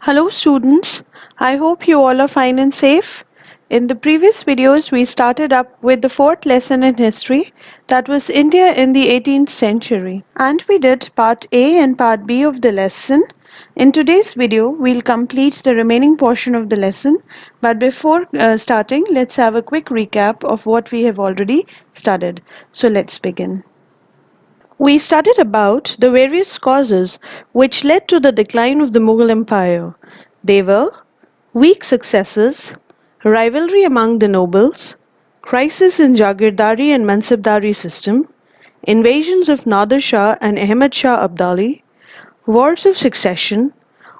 Hello students, I hope you all are fine and safe. In the previous videos we started up with the fourth lesson in history, that was India in the 18th century, and we did part A and part B of the lesson. In today's video we'll complete the remaining portion of the lesson, but before starting let's have a quick recap of what we have already studied. So let's begin. We studied about the various causes which led to the decline of the Mughal Empire. They were weak successes, rivalry among the nobles, crisis in Jagirdari and Mansabdari system, invasions of Nader Shah and Ahmad Shah Abdali, wars of succession,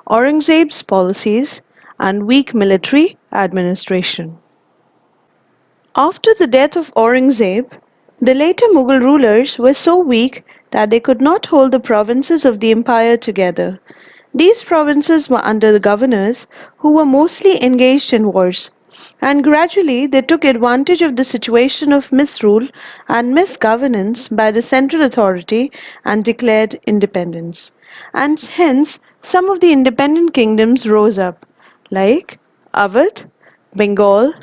Aurangzeb's policies, and weak military administration. After the death of Aurangzeb, the later Mughal rulers were so weak that they could not hold the provinces of the empire together. These provinces were under the governors who were mostly engaged in wars, and gradually they took advantage of the situation of misrule and misgovernance by the central authority and declared independence. And hence, some of the independent kingdoms rose up, like Awadh, Bengal,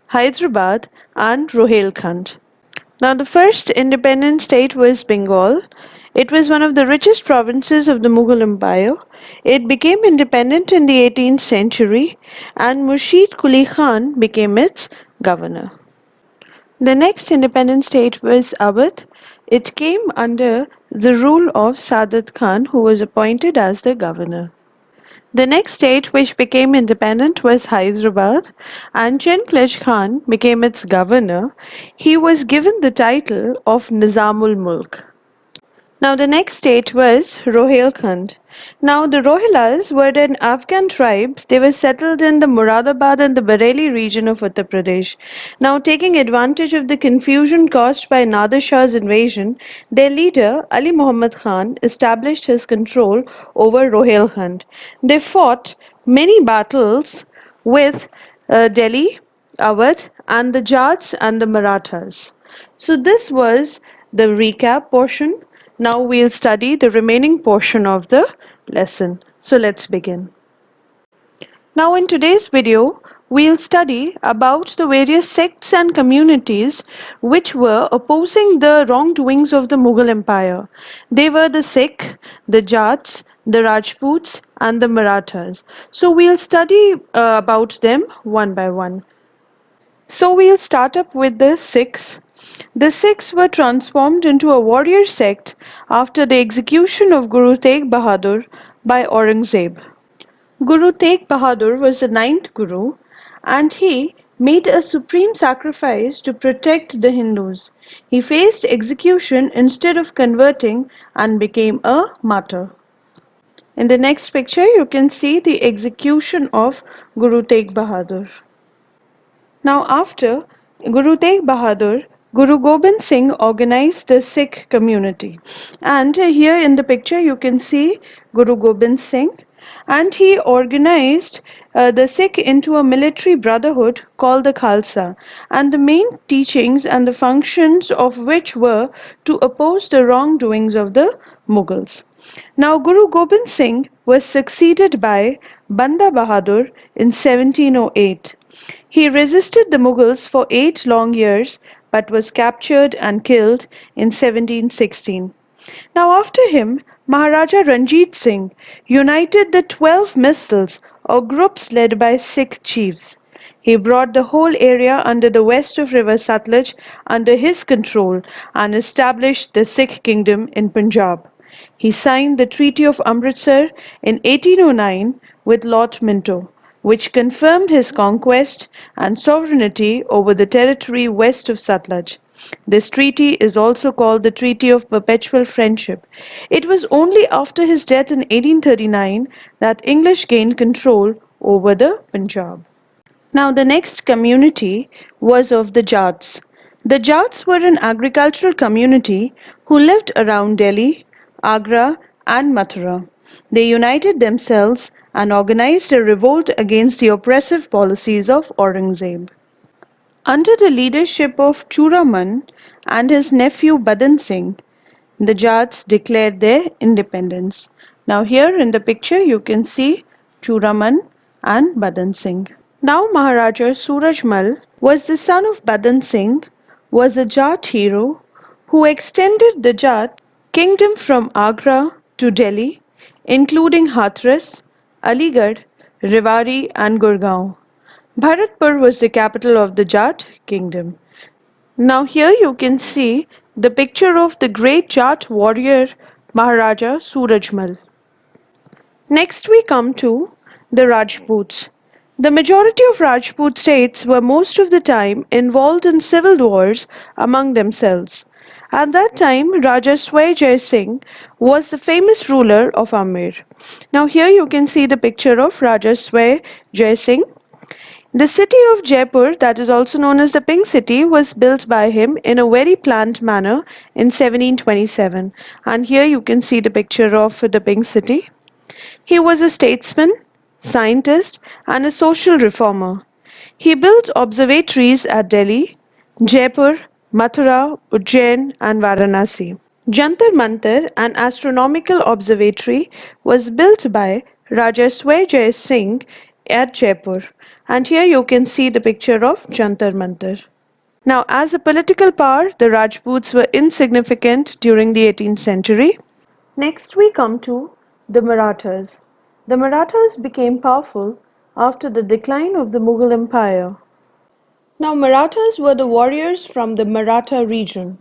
Hyderabad, and Rohilkhand. Now, the first independent state was Bengal. It was one of the richest provinces of the Mughal Empire. It became independent in the 18th century, and Murshid Quli Khan became its governor. The next independent state was Awadh. It came under the rule of Sadat Khan, who was appointed as the governor. The next state which became independent was Hyderabad, and Chenklej Khan became its governor. He was given the title of Nizamul Mulk. Now the next state was Rohilkhand. Now the Rohilas were an Afghan tribes. They were settled in the Muradabad and the Bareilly region of Uttar Pradesh. Now taking advantage of the confusion caused by Nader Shah's invasion, their leader Ali Muhammad Khan established his control over Rohilkhand. They fought many battles with Delhi, Awadh, and the Jats and the Marathas. So this was the recap portion. Now we'll study the remaining portion of the lesson. So let's begin. Now in today's video, we'll study about the various sects and communities which were opposing the wrongdoings of the Mughal Empire. They were the Sikh, the Jats, the Rajputs, and the Marathas. So we'll study about them one by one. So we'll start up with the Sikhs. The Sikhs were transformed into a warrior sect after the execution of Guru Tegh Bahadur by Aurangzeb. Guru Tegh Bahadur was the ninth Guru, and he made a supreme sacrifice to protect the Hindus. He faced execution instead of converting and became a martyr. In the next picture, you can see the execution of Guru Tegh Bahadur. Now, after Guru Tegh Bahadur, Guru Gobind Singh organized the Sikh community. And here in the picture, you can see Guru Gobind Singh. And he organized the Sikh into a military brotherhood called the Khalsa. And the main teachings and the functions of which were to oppose the wrongdoings of the Mughals. Now, Guru Gobind Singh was succeeded by Banda Bahadur in 1708. He resisted the Mughals for 8 long years but was captured and killed in 1716. Now, after him, Maharaja Ranjit Singh united the 12 mistals or groups led by Sikh chiefs. He brought the whole area under the west of River Satluj under his control and established the Sikh kingdom in Punjab. He signed the Treaty of Amritsar in 1809 with Lord Minto, which confirmed his conquest and sovereignty over the territory west of Satluj. This treaty is also called the Treaty of Perpetual Friendship. It was only after his death in 1839 that English gained control over the Punjab. Now, the next community was of the Jats. The Jats were an agricultural community who lived around Delhi, Agra, and Mathura. They united themselves and organized a revolt against the oppressive policies of Aurangzeb. Under the leadership of Churaman and his nephew Badan Singh, the Jats declared their independence. Now, here in the picture, you can see Churaman, and Badan Singh. Now Maharaja Surajmal was the son of Badan Singh, was a Jat hero who extended the Jat kingdom from Agra to Delhi, including Hathras, Aligarh, Rewari and Gurgaon. Bharatpur was the capital of the Jat kingdom. Now here you can see the picture of the great Jat warrior Maharaja Surajmal. Next we come to the Rajputs. The majority of Rajput states were most of the time involved in civil wars among themselves. At that time, Raja Sway Jai Singh was the famous ruler of Amir. Now here you can see the picture of Raja Sway Jai Singh. The city of Jaipur, that is also known as the Pink City, was built by him in a very planned manner in 1727. And here you can see the picture of the Pink City. He was a statesman, scientist, and a social reformer. He built observatories at Delhi, Jaipur, Mathura, Ujjain, and Varanasi. Jantar Mantar, an astronomical observatory, was built by Raja Sway Jai Singh at Jaipur. And here you can see the picture of Jantar Mantar. Now, as a political power, the Rajputs were insignificant during the 18th century. Next, we come to the Marathas. The Marathas became powerful after the decline of the Mughal Empire. Now, Marathas were the warriors from the Maratha region.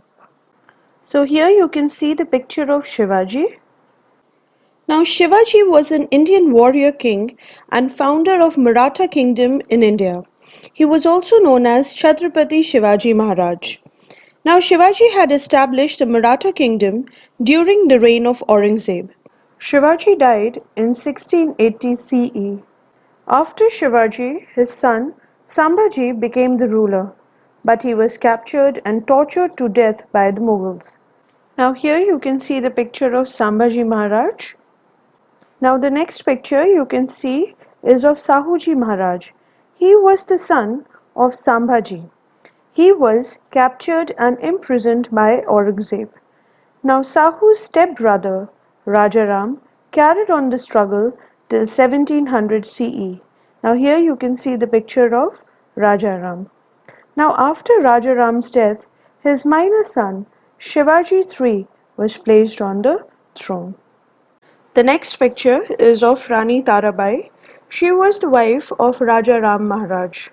So, here you can see the picture of Shivaji. Now, Shivaji was an Indian warrior king and founder of Maratha kingdom in India. He was also known as Chhatrapati Shivaji Maharaj. Now, Shivaji had established the Maratha kingdom during the reign of Aurangzeb. Shivaji died in 1680 CE. After Shivaji, his son Sambhaji became the ruler, but he was captured and tortured to death by the Mughals. Now here you can see the picture of Sambhaji Maharaj. Now the next picture you can see is of Sahuji Maharaj. He was the son of Sambhaji. He was captured and imprisoned by Aurangzeb. Now Sahu's stepbrother Rajaram carried on the struggle till 1700 CE. Now here you can see the picture of Rajaram. Now after Rajaram's death, his minor son Shivaji III was placed on the throne. The next picture is of Rani Tarabai. She was the wife of Raja Ram Maharaj.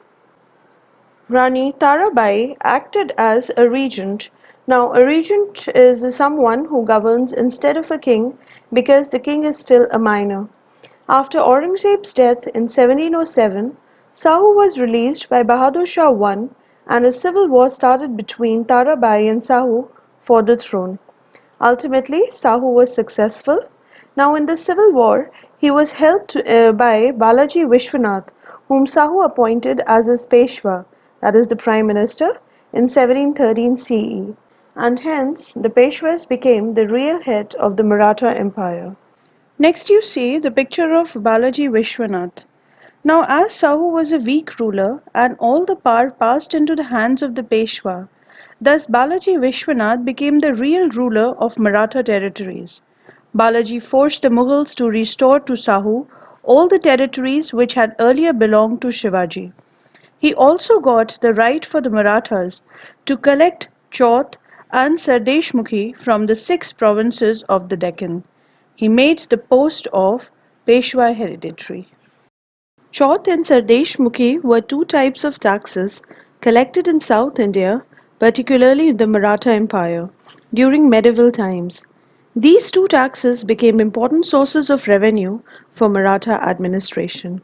Rani Tarabai acted as a regent. Now, a regent is someone who governs instead of a king because the king is still a minor. After Aurangzeb's death in 1707, Sahu was released by Bahadur Shah I and a civil war started between Tarabai and Sahu for the throne. Ultimately, Sahu was successful. Now, in the civil war, he was helped by Balaji Vishwanath, whom Sahu appointed as his Peshwa, that is the Prime Minister, in 1713 CE, and hence the Peshwas became the real head of the Maratha Empire. Next, you see the picture of Balaji Vishwanath. Now, as Sahu was a weak ruler and all the power passed into the hands of the Peshwa, thus Balaji Vishwanath became the real ruler of Maratha territories. Balaji forced the Mughals to restore to Sahu all the territories which had earlier belonged to Shivaji. He also got the right for the Marathas to collect Chauth and Sardeshmukhi from the 6 provinces of the Deccan. He made the post of Peshwa hereditary. Chauth and Sardeshmukhi were two types of taxes collected in South India, particularly in the Maratha Empire, during medieval times. These two taxes became important sources of revenue for Maratha administration.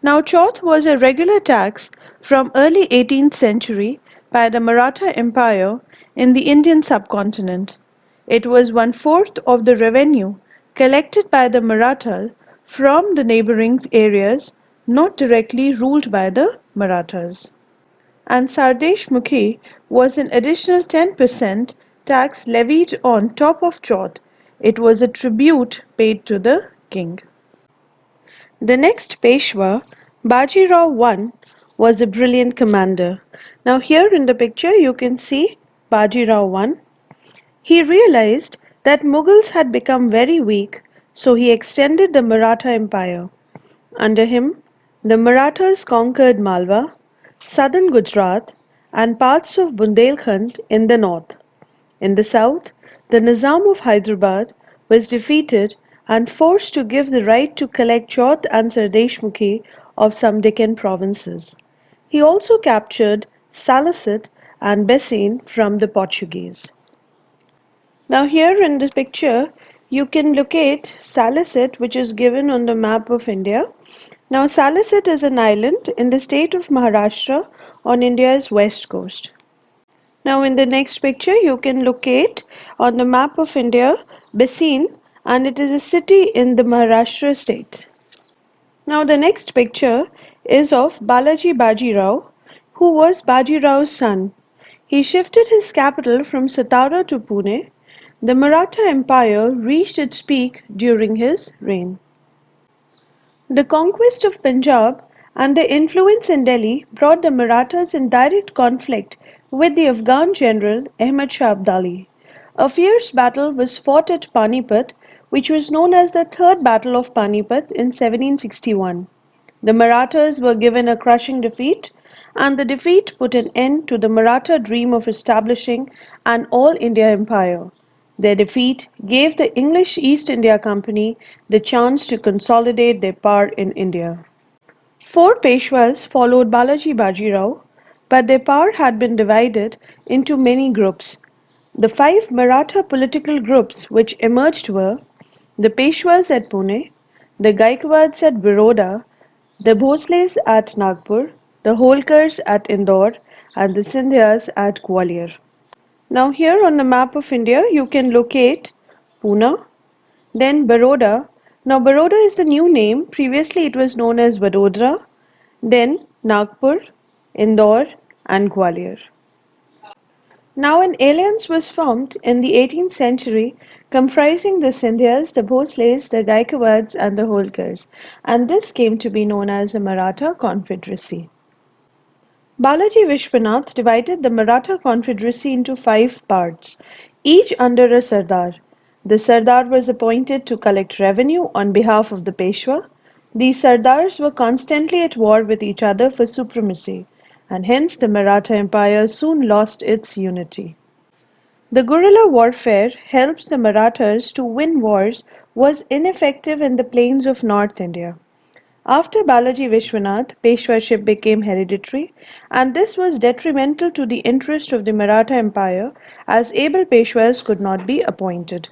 Now, Chauth was a regular tax from early 18th century by the Maratha Empire in the Indian subcontinent. It was one-fourth of the revenue collected by the Marathas from the neighboring areas not directly ruled by the Marathas. And Sardeshmukhi was an additional 10% tax levied on top of Chauth. It was a tribute paid to the king. The next Peshwa, Bajirao I, was a brilliant commander. Now here in the picture you can see Bajirao I. He realized that Mughals had become very weak, so he extended the Maratha Empire. Under him, the Marathas conquered Malwa, southern Gujarat, and parts of Bundelkhand in the north. In the south, the Nizam of Hyderabad was defeated and forced to give the right to collect Chaudh and Sardeshmukhi of some Deccan provinces. He also captured Salicet and Bessin from the Portuguese. Now here in the picture, you can locate Salicet, which is given on the map of India. Now Salicet is an island in the state of Maharashtra on India's west coast. Now in the next picture, you can locate on the map of India Bessin, and it is a city in the Maharashtra state. Now the next picture is of Balaji Bajirao, who was Bajirao's son. He shifted his capital from Satara to Pune. The Maratha Empire reached its peak during his reign. The conquest of Punjab and their influence in Delhi brought the Marathas in direct conflict with the Afghan general Ahmad Shah Abdali. A fierce battle was fought at Panipat, which was known as the Third Battle of Panipat in 1761. The Marathas were given a crushing defeat, and the defeat put an end to the Maratha dream of establishing an all India empire. Their defeat gave the English East India Company the chance to consolidate their power in India. Four Peshwas followed Balaji Bajirao, but their power had been divided into many groups. The five Maratha political groups which emerged were the Peshwas at Pune, the Gaikwads at Baroda, the Bhosles at Nagpur, the Holkars at Indore, and the Scindias at Gwalior. Now here on the map of India, you can locate Pune, then Baroda. Now Baroda is the new name. Previously it was known as Vadodara, then Nagpur, Indore, and Gwalior. Now an alliance was formed in the 18th century comprising the Scindias, the Bhosles, the Gaikwads, and the Holkars, and this came to be known as the Maratha Confederacy. Balaji Vishwanath divided the Maratha Confederacy into five parts, each under a Sardar. The Sardar was appointed to collect revenue on behalf of the Peshwa. These Sardars were constantly at war with each other for supremacy, and hence the Maratha Empire soon lost its unity. The guerrilla warfare helps the Marathas to win wars was ineffective in the plains of North India. After Balaji Vishwanath, Peshwaship became hereditary, and this was detrimental to the interest of the Maratha Empire as able Peshwas could not be appointed.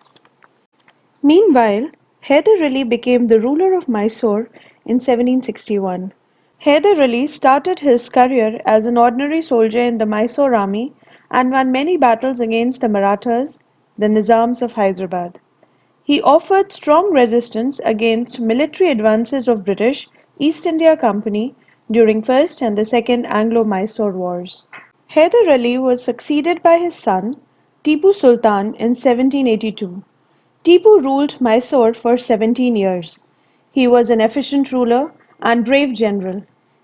Meanwhile, Hyder Ali became the ruler of Mysore in 1761. Hyder Ali started his career as an ordinary soldier in the Mysore army and won many battles against the Marathas, the Nizams of Hyderabad. He offered strong resistance against military advances of British East India Company during First and the Second Anglo-Mysore Wars. Hyder Ali was succeeded by his son Tipu Sultan in 1782. Tipu ruled Mysore for 17 years. He was an efficient ruler and brave general.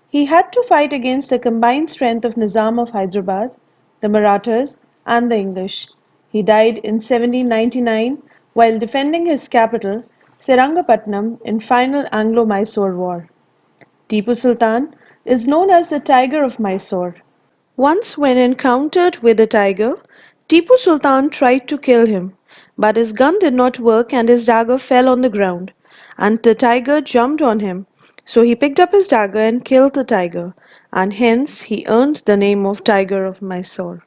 He had to fight against the combined strength of Nizam of Hyderabad, the Marathas, and the English. He died in 1799 while defending his capital, Seringamapatnam, in final Anglo-Mysore War. Tipu Sultan is known as the Tiger of Mysore. Once when encountered with a tiger, Tipu Sultan tried to kill him, but his gun did not work and his dagger fell on the ground, and the tiger jumped on him. So he picked up his dagger and killed the tiger, and hence he earned the name of Tiger of Mysore.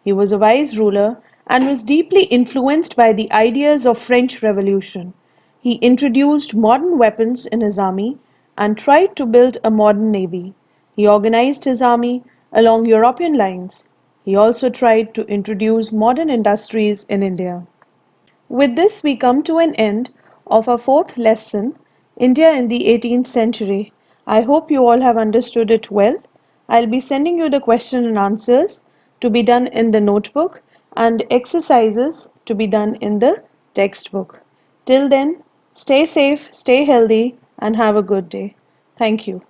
He was a wise ruler and was deeply influenced by the ideas of French Revolution. He introduced modern weapons in his army and tried to build a modern navy. He organized his army along European lines. He also tried to introduce modern industries in India. With this, we come to an end of our fourth lesson, India in the 18th century. I hope you all have understood it well. I'll be sending you the question and answers to be done in the notebook and exercises to be done in the textbook. Till then, stay safe, stay healthy, and have a good day. Thank you.